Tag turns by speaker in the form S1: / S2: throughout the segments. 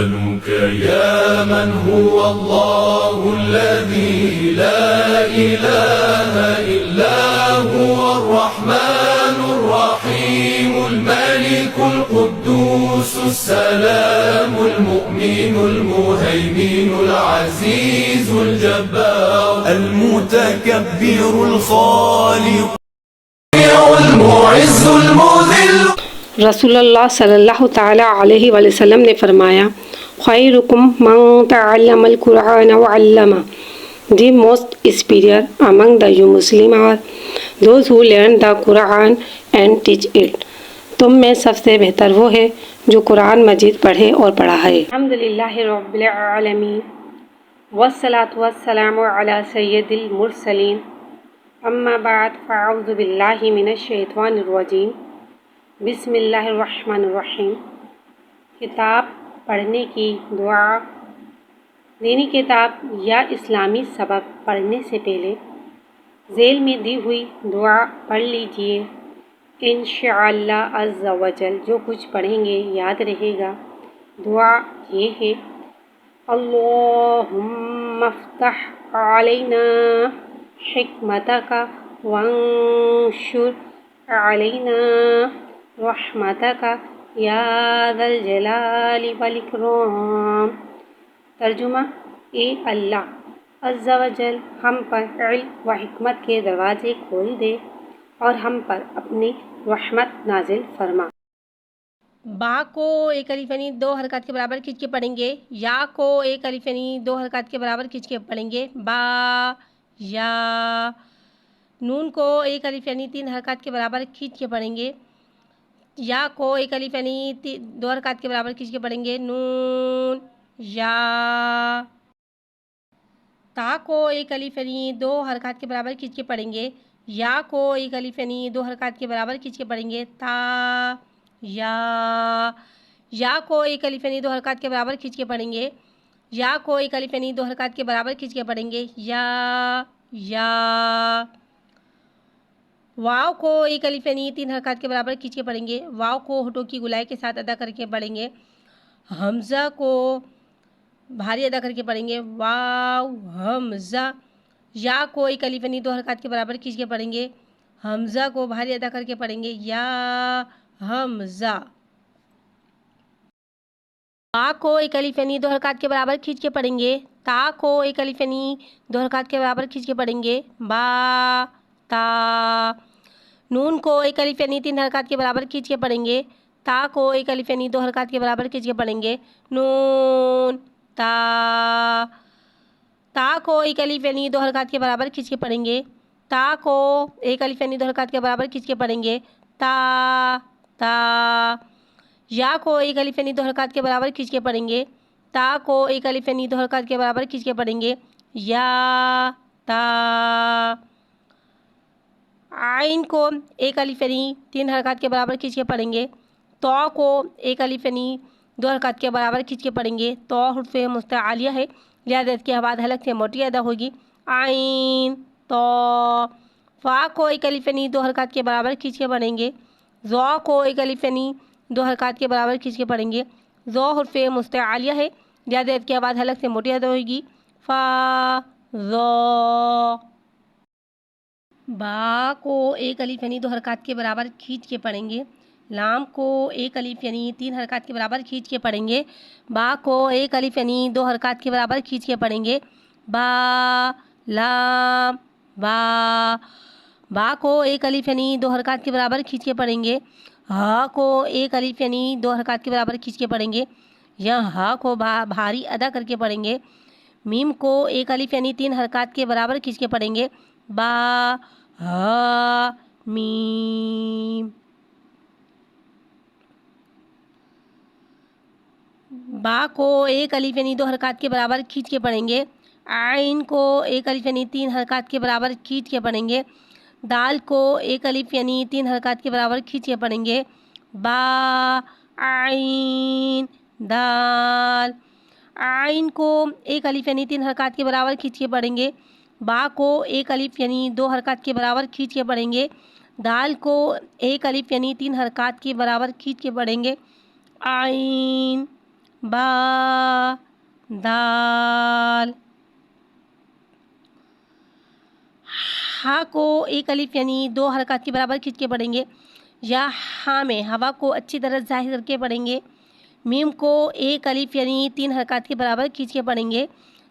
S1: نسألك يا من هو الله الذي لا إله إلا هو الرحمن الرحيم الملك القدوس السلام المؤمن المهيمن العزيز الجبار المتكبر الخالق المعز المذل.
S2: رسول اللہ صلی اللہ تعالیٰ علیہ وسلم نے فرمایا، خیرکم من تعلم القرآن وعلمہ. The most superior among the you Muslims are those who learn the Quran and teach it. تم میں سب سے بہتر وہ ہے جو قرآن مجید پڑھے اور پڑھائے. الحمدللہ رب العالمین والصلاة والسلام علی سید المرسلین. اما بعد فاعوذ باللہ من الشیطان الرجیم. بسم اللہ الرحمن الرحیم. کتاب پڑھنے کی دعا. دینی کتاب یا اسلامی سبق پڑھنے سے پہلے ذیل میں دی ہوئی دعا پڑھ لیجئے. انشاءاللہ عز و جل جو کچھ پڑھیں گے یاد رہے گا. دعا یہ ہے، اللہم افتح علینا حکمتک وانشر علینا رحمتک یا ذا الجلال والاکرام. ترجمہ: اے اللہ عز و جل ہم پر علم و حکمت کے دروازے کھول دے اور ہم پر اپنی رحمت نازل فرما. با کو ایک الف یعنی دو حرکات کے برابر کھینچ کے پڑھیں گے. یا کو ایک الف یعنی دو حرکات کے برابر کھینچ کے پڑھیں گے. با یا. نون کو ایک الف یعنی تین حرکات کے برابر کھینچ کے پڑھیں گے. یا کو ایک الف یعنی دو حرکات کے برابر کھینچ کے پڑھیں گے. نون یا. تا کو ایک الف یعنی دو حرکات کے برابر کھینچ کے پڑھیں گے. یا کو ایک الف یعنی دو حرکات کے برابر کھینچ کے پڑھیں گے. تا یا. یا کو ایک الف یعنی دو حرکات کے برابر کھینچ کے پڑھیں گے. یا کو ایک الف یعنی دو حرکات کے برابر کھینچ کے پڑھیں گے. یا یا. واو کو ایک الف یعنی تین حرکات کے برابر کھینچ کے پڑھیں گے. واو کو ہونٹوں کی گولائی کے ساتھ ادا کر کے پڑھیں گے. حمزہ کو بھاری ادا کر کے پڑھیں گے. واو حمزہ. یا کو ایک الف یعنی دو حرکات کے برابر کھینچ کے پڑھیں گے. حمزہ کو بھاری ادا کر کے پڑھیں گے. یا حمزہ. با کو ایک الف یعنی دو حرکات کے برابر کھینچ کے پڑھیں گے. تا کو ایک الف یعنی دو حرکات کے برابر کھینچ کے پڑھیں گے. با تا. نون کو ایک الف یعنی تین حرکات کے برابر کھینچ کے پڑھیں گے. تا کو ایک الف یعنی دو حرکات کے برابر کھینچ کے پڑھیں گے. نون تا. تا کو ایک الف یعنی دو حرکات کے برابر کھینچ کے پڑھیں گے. تا کو ایک الف یعنی دو حرکات کے برابر کھینچ کے پڑھیں گے. تا تا. یا کو ایک الف یعنی دو حرکات کے برابر کھینچ کے پڑھیں گے. تا کو ایک الف یعنی دو حرکات کے برابر کھینچ کے پڑھیں گے. یا تا. عین کو ایک الف یعنی تین حرکات کے برابر کھینچ کے پڑھیں گے. تو کو ایک الف یعنی دو حرکات کے برابر کھینچ کے پڑھیں گے. تو حرف مستعلیہ ہے لہذا اس کی آواز حلق سے موٹی ادا ہوگی. عین تو. فا کو ایک الف یعنی دو حرکات کے برابر کھینچ کے پڑھیں گے. زو کو ایک الف یعنی دو حرکات کے برابر کھینچ کے پڑھیں گے. زو حرف مستعلیہ ہے لہذا اس کی آواز حلق سے موٹی ادا ہوگی. فا زو. با کو ایک الف یعنی دو حرکات کے برابر کھینچ کے پڑھیں گے. لام کو ایک الف یعنی تین حرکات کے برابر کھینچ کے پڑھیں گے. با کو ایک الف یعنی دو حرکات کے برابر کھینچ کے پڑھیں گے. با لام با. با کو ایک الف یعنی دو حرکات کے برابر کھینچ کے پڑھیں گے. ہا کو ایک الف یعنی دو حرکات کے برابر کھینچ کے پڑھیں گے. یہاں ہا کو بھاری ادا کر کے پڑھیں گے. میم کو ایک الف یعنی تین حرکات کے برابر کھینچ کے پڑھیں گے. با ہا میم. با کو ایک الف یعنی دو حرکات کے برابر کھینچ کے پڑھیں گے. عین کو ایک الف یعنی تین حرکات کے برابر کھینچ کے پڑھیں گے. دال کو ایک الف یعنی تین حرکات کے برابر کھینچ کے پڑھیں گے. با عین دال. عین کو ایک الف یعنی تین حرکات کے برابر کھینچ کے پڑھیں گے. با کو ایک الف یعنی دو حرکات کے برابر کھینچ کے پڑھیں گے. دال کو ایک الف یعنی تین حرکات کے برابر کھینچ کے پڑھیں گے. عین با دال. ہا کو ایک الف یعنی 2 حرکات کے برابر کھینچ کے پڑھیں گے. یا ہاں میں ہوا کو اچھی طرح ظاہر کر کے پڑھیں گے. میم کو ایک الف یعنی 3 حرکات کے برابر کھینچ کے پڑھیں گے.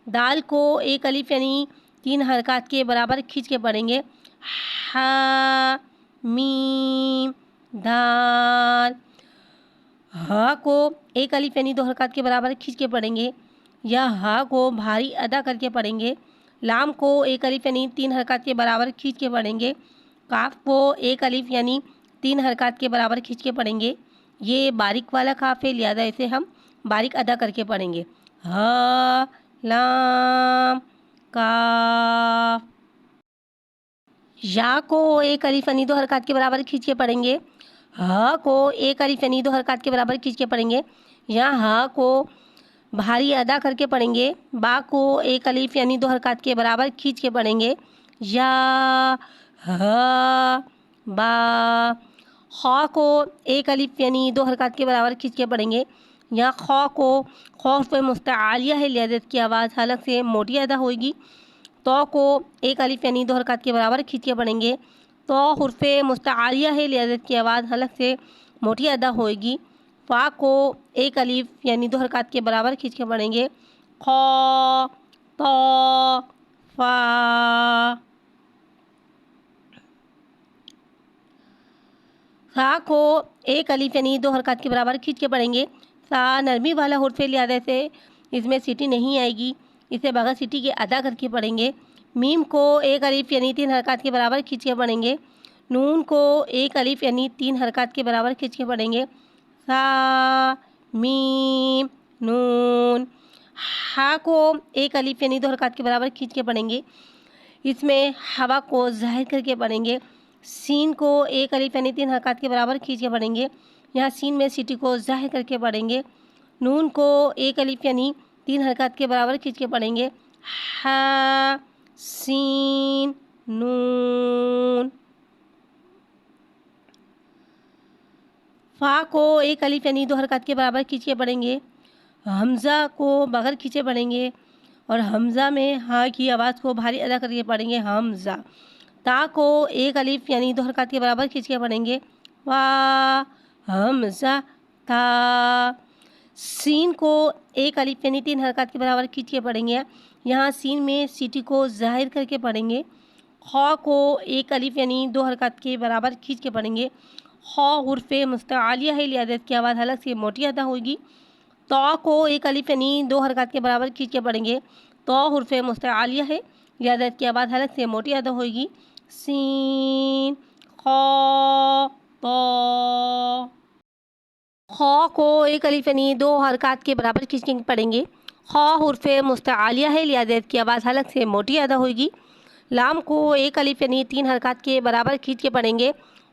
S2: دال کو ایک الف یعنی 3 حرکات کے برابر کھینچ کے پڑھیں گے. ہا میم دال. ہا کو ایک الف یعنی 2 حرکات کے برابر کھینچ کے پڑھیں گے. یا ہا کو بھاری ادا کر کے پڑھیں گے. لام کو ایک الف یعنی 3 حرکات کے برابر کھینچ کے پڑھیں گے. کاف کو ایک الف یعنی 3 حرکات کے برابر کھینچ کے پڑھیں گے. یہ باریک والا کاف ہے، لہذا اسے ہم باریک ادا کر کے پڑھیں گے. ہا لام کاف. یا کو ایک الف یعنی 2 حرکات کے برابر کھینچ کے پڑھیں گے. ہا کو ایک الف یعنی 2 حرکات کے برابر کھینچ کے پڑھیں گے. یا ہا کو بھاری ادا کر کے پڑھیں گے. با کو ایک الف یعنی 2 حرکات کے برابر کھینچ کے پڑھیں گے. یا ہا با. خا کو ایک الف یعنی 2 حرکات کے برابر کھینچ کے پڑھیں گے. یا خا کو خوف مستعالیہ ہے، لہذا اس کی آواز حلق سے موٹی ادا ہوئے گی. تو کو ایک الف یعنی 2 حرکات کے برابر کھینچ کے پڑھیں گے. تو حرف مستعالیہ ہے، لہذا اس کی آواز حلق سے موٹی ادا ہوئے گی. فا کو ایک الف یعنی 2 حرکات کے برابر کھینچ کے پڑھیں گے. خا تو فا. سا کو ایک الف یعنی 2 حرکات کے برابر کھینچ کے پڑھیں گے. سا نرمی والا حرف ہے، لہذا سے اس میں سیٹی نہیں آئے گی، اسے بغیر سیٹی کے ادا کر کے پڑھیں گے. میم کو ایک الف یعنی 3 حرکات کے برابر کھینچ کے پڑھیں گے. نون کو ایک الف یعنی 3 حرکات کے برابر کھینچ کے پڑھیں گے. سا میم نون. ہا کو ایک الف یعنی 2 حرکات کے برابر کھینچ کے پڑھیں گے. اس میں ہوا کو ظاہر کر کے پڑھیں گے. سین کو ایک الف یعنی 3 حرکات کے برابر کھینچ کے پڑھیں گے. یہاں سین میں سیٹی کو ظاہر کر کے پڑھیں گے. نون کو ایک الف یعنی 3 حرکات کے برابر کھینچ کے پڑھیں گے. ہا سین نون. فا کو ایک الف یعنی 2 حرکات کے برابر کھینچ کے پڑھیں گے. حمزہ کو بغیر کھینچے پڑھیں گے اور حمزہ میں ہاں کی آواز کو بھاری ادا کر کے پڑھیں گے. حمزہ. تا کو ایک الف یعنی 2 حرکات کے برابر کھینچ کے پڑھیں گے. وا حمزہ تا. سین کو ایک الف یعنی 3 حرکات کے برابر کھینچ کے پڑھیں گے. یہاں سین میں سیٹی کو ظاہر کر کے پڑھیں گے. خا کو ایک الف یعنی 2 حرکات کے برابر کھینچ کے پڑھیں گے. خا حرف مستعالیہ ہے، لہذا اس کی آواز حلق سے موٹی ادا ہوگی. تو کو ایک الف یعنی 2 حرکات کے برابر کھینچ کے پڑھیں گے. تو حرف مستعالیہ ہے، لہذا اس کی آواز حلق سے موٹی ادا ہوگی. سین خا تو. خا کو ایک الف یعنی 2 حرکات کے برابر کھینچ کے پڑھیں گے. خا حرف مستعالیہ ہے، لہذا اس کی آواز حلق سے موٹی ادا ہوگی. لام کو ایک الف یعنی 3 حرکات کے برابر کھینچ کے پڑھیں گے.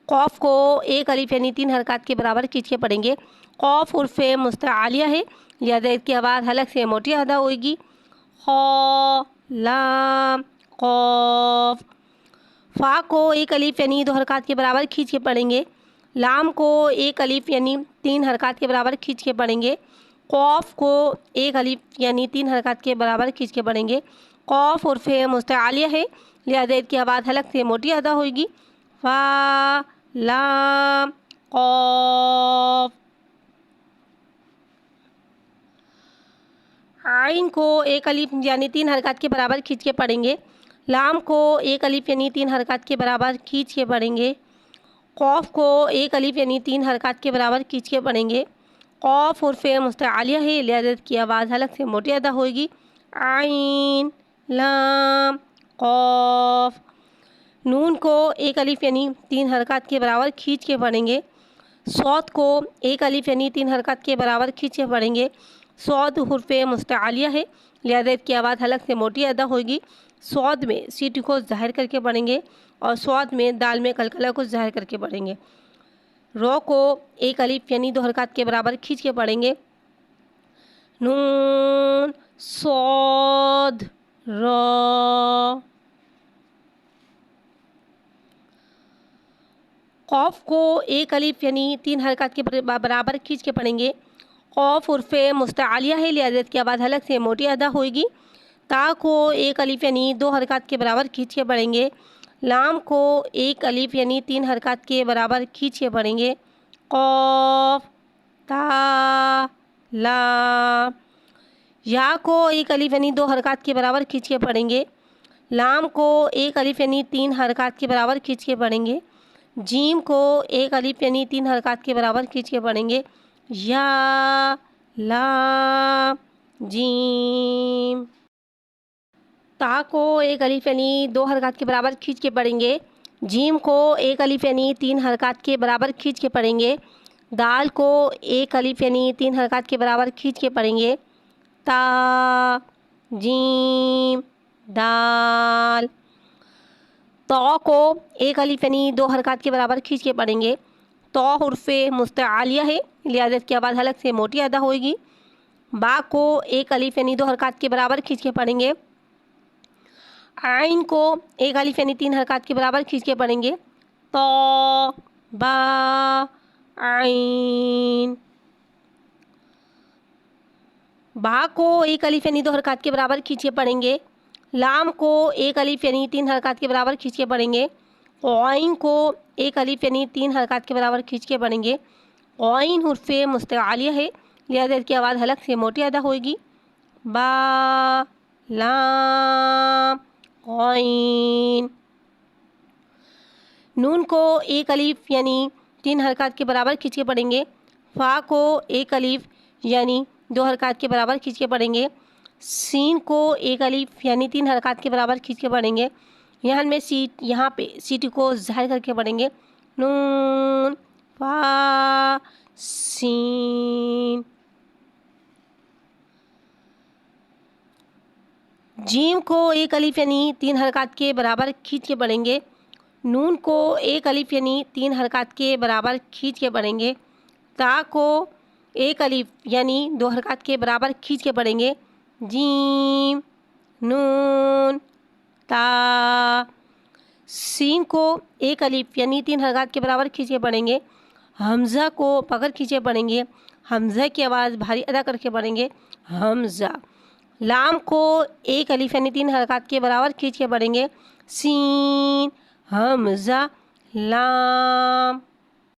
S2: قاف کو ایک الف یعنی 3 حرکات کے برابر کھینچ کے پڑھیں گے. قاف حرف مستعالیہ ہے، لہذا اس کی آواز حلق سے موٹی ادا ہوئے گی. خا لام قاف. فا کو ایک الف یعنی 2 حرکات کے برابر کھینچ کے پڑھیں گے. لام کو ایک الف یعنی 3 حرکات کے برابر کھینچ کے پڑھیں گے. قاف کو ایک الف یعنی 3 حرکات کے برابر کھینچ کے پڑھیں گے. قاف حرف مستعالیہ ہے، لہذا اس کی آواز حلق سے موٹی ادا ہوئے گی. فا لام قاف. عین کو ایک الف یعنی 3 حرکات کے برابر کھینچ کے پڑھیں گے. لام کو ایک الف یعنی 3 حرکات کے برابر کھینچ کے پڑھیں گے. قاف کو ایک الف یعنی 3 حرکات کے برابر کھینچ کے پڑھیں گے. قاف حرف مستعالیہ ہے، لہذا اس کی آواز حلق سے موٹی ادا ہوئے گی. عین لام قاف. نون کو ایک الف یعنی 3 حرکات کے برابر کھینچ کے پڑھیں گے. صاد کو ایک الف یعنی 3 حرکات کے برابر کھینچ کے پڑھیں گے. صاد حرف مستعالیہ ہے، لہذا اس کی آواز حلق سے موٹی ادا ہوگی. صاد میں سیٹی کو ظاہر کر کے پڑھیں گے اور صاد میں دال میں قلقلہ کو ظاہر کر کے پڑھیں گے. رو کو ایک الف یعنی 2 حرکات کے برابر کھینچ کے پڑھیں گے. نون صاد را. قاف کو ایک الف یعنی 3 حرکات کے برابر کھینچ کے پڑھیں گے. قوف حرف مستعلیہ ہے لہذا اس کی آواز حلق سے موٹی ادا ہوئے گی۔ تا کو ایک الف یعنی 2 حرکات کے برابر کھینچ کے پڑھیں گے۔ لام کو ایک الف یعنی 3 حرکات کے برابر کھینچ کے پڑھیں گے۔ قوف تا لام۔ یا کو ایک الف یعنی 2 حرکات کے برابر کھینچ کے پڑھیں گے۔ لام کو ایک الف یعنی 3 حرکات کے برابر کھینچ کے پڑھیں گے۔ جیم کو ایک الف یعنی 3 حرکات کے برابر کھینچ کے پڑھیں گے۔ یا لام جیم۔ تا کو ایک الف یعنی 2 حرکات کے برابر کھینچ کے پڑھیں گے۔ جیم کو ایک الف یعنی 3 حرکات کے برابر کھینچ کے پڑھیں گے۔ دال کو ایک الف یعنی 3 حرکات کے برابر کھینچ کے پڑھیں گے۔ تا جیم دال۔ تو کو ایک الف یعنی 2 حرکات کے برابر کھینچ کے پڑھیں گے۔ تو حرف مستعلیہ ہے لہذا اس کی آواز حلق سے موٹی ادا ہوئے گی۔ با کو ایک الف یعنی 2 حرکات کے برابر کھینچ کے پڑھیں گے۔ عین کو ایک الف یعنی 3 حرکات کے برابر کھینچ کے پڑھیں گے۔ تو با عین۔ با کو ایک الف یعنی 2 حرکات کے برابر کھینچ کے پڑھیں گے۔ لام کو ایک الف یعنی 3 حرکات کے برابر کھینچ کے پڑھیں گے۔ عین کو ایک الف یعنی 3 حرکات کے برابر کھینچ کے پڑھیں گے۔ عین حرف مستعلیہ ہے لہذا اس کی آواز حلق سے موٹی ادا ہوئے گی۔ با لام عین۔ نون کو ایک الف یعنی 3 حرکات کے برابر کھینچ کے پڑھیں گے۔ فا کو ایک الف یعنی 2 حرکات کے برابر کھینچ کے پڑھیں گے۔ سین کو ایک الف یعنی 3 حرکات کے برابر کھینچ کے پڑھیں گے۔ یہاں پہ سیٹی کو ظاہر کر کے پڑھیں گے۔ نون فا سین۔ جیم کو ایک الف یعنی 3 حرکات کے برابر کھینچ کے پڑھیں گے۔ نون کو ایک الف یعنی 3 حرکات کے برابر کھینچ کے پڑھیں گے۔ تا کو ایک الف یعنی 2 حرکات کے برابر کھینچ کے پڑھیں گے۔ جیم نون تا۔ سین کو ایک الف یعنی 3 حرکات کے برابر کھینچ کے پڑھیں گے۔ حمزہ کو پکڑ کھینچے پڑھیں گے۔ حمزہ کی آواز بھاری ادا کر کے پڑھیں گے۔ حمزہ۔ لام کو ایک الف یعنی 3 حرکات کے برابر کھینچ کے پڑھیں گے۔ سین حمزہ لام۔